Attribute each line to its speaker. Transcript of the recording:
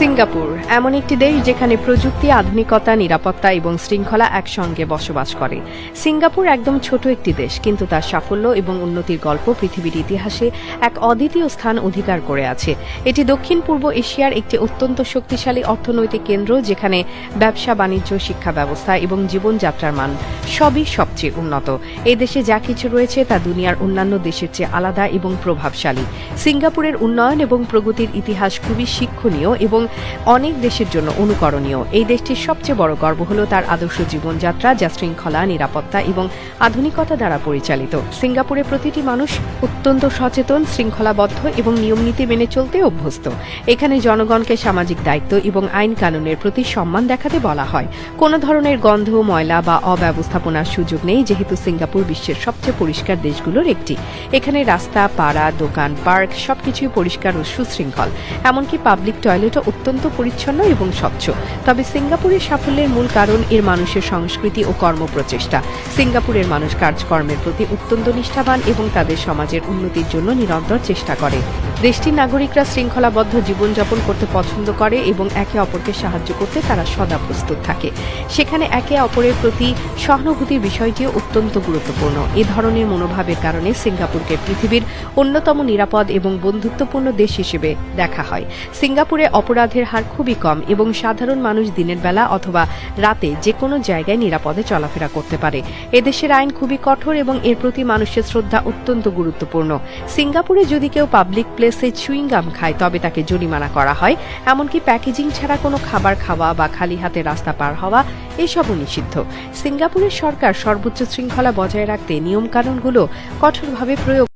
Speaker 1: Singapore এমন একটি দেশ যেখানে প্রযুক্তি, আধুনিকতা, নিরাপত্তা এবং শৃঙ্খলা একসঙ্গে বসবাস করে। সিঙ্গাপুর একদম ছোট একটি দেশ, কিন্তু তার সাফল্য এবং উন্নতির গল্প পৃথিবীর ইতিহাসে এক অদ্বিতীয় স্থান অধিকার করে আছে। এটি দক্ষিণ পূর্ব এশিয়ার একটি অত্যন্ত শক্তিশালী অর্থনৈতিক কেন্দ্র, যেখানে ব্যবসা, বাণিজ্য, শিক্ষা ব্যবস্থা এবং জীবনযাত্রার মান সবই সবচেয়ে উন্নত। এই দেশে যা কিছু রয়েছে তা দুনিয়ার অন্যান্য দেশের চেয়ে আলাদা এবং প্রভাবশালী। সিঙ্গাপুরের উন্নয়ন এবং প্রগতির ইতিহাস খুবই শিক্ষণীয় এবং অনেক দেশের জন্য অনুকরণীয়। এই দেশটির সবচেয়ে বড় গর্ব হল তার আদর্শ জীবনযাত্রা, যা শৃঙ্খলা, নিরাপত্তা এবং আধুনিকতা দ্বারা পরিচালিত। সিঙ্গাপুরে প্রতিটি মানুষ অত্যন্ত সচেতন, শৃঙ্খলাবদ্ধ এবং নিয়মনীতি মেনে চলতে অভ্যস্ত। এখানে জনগণকে সামাজিক দায়িত্ব এবং আইন কানুনের প্রতি সম্মান দেখাতে বলা হয়। কোনো ধরনের গন্ধ, ময়লা বা অব্যবস্থাপনার সুযোগ নেই, যেহেতু সিঙ্গাপুর বিশ্বের সবচেয়ে পরিষ্কার দেশগুলোর একটি। এখানে রাস্তা, পাড়া, দোকান, পার্ক সবকিছুই পরিষ্কার ও সুশৃঙ্খল। এমনকি পাবলিক টয়লেটও অত্যন্ত পরিচ্ছন্ন এবং স্বচ্ছ। তবে সিঙ্গাপুরের সাফল্যের মূল কারণ এর মানুষের সংস্কৃতি ও কর্মপ্রচেষ্টা। সিঙ্গাপুরের মানুষ কাজকর্মের প্রতি অত্যন্ত নিষ্ঠাবান এবং তাদের সমাজের উন্নতির জন্য নিরন্তর চেষ্টা করে। দেশটির নাগরিকরা শৃঙ্খলাবদ্ধ জীবনযাপন করতে পছন্দ করে এবং একে অপরকে সাহায্য করতে তারা সদা প্রস্তুত থাকে। সেখানে একে অপরের প্রতি সহানুভূতির বিষয়টিও অত্যন্ত গুরুত্বপূর্ণ। এ ধরনের মনোভাবের কারণে সিঙ্গাপুরকে পৃথিবীর অন্যতম নিরাপদ এবং বন্ধুত্বপূর্ণ দেশ হিসেবে দেখা হয়। সিঙ্গাপুরে অপরাধের হার খুবই কম এবং সাধারণ মানুষ দিনের বেলা অথবা রাতে যে কোনো জায়গায় নিরাপদে চলাফেরা করতে পারে। এদেশের আইন খুবই কঠোর এবং এর প্রতি মানুষের শ্রদ্ধা অত্যন্ত গুরুত্বপূর্ণ। সিঙ্গাপুরে যদি কেউ পাবলিক প্লেসে চুইংগাম খায়, তবে তাকে জরিমানা করা হয়। এমনকি প্যাকেজিং ছাড়া কোনো খাবার খাওয়া বা খালি হাতে রাস্তা পার হওয়া এসবও নিষিদ্ধ। সিঙ্গাপুরের সরকার সর্বোচ্চ শৃঙ্খলা বজায় রাখতে নিয়মকানুনগুলো কঠোরভাবে প্রয়োগ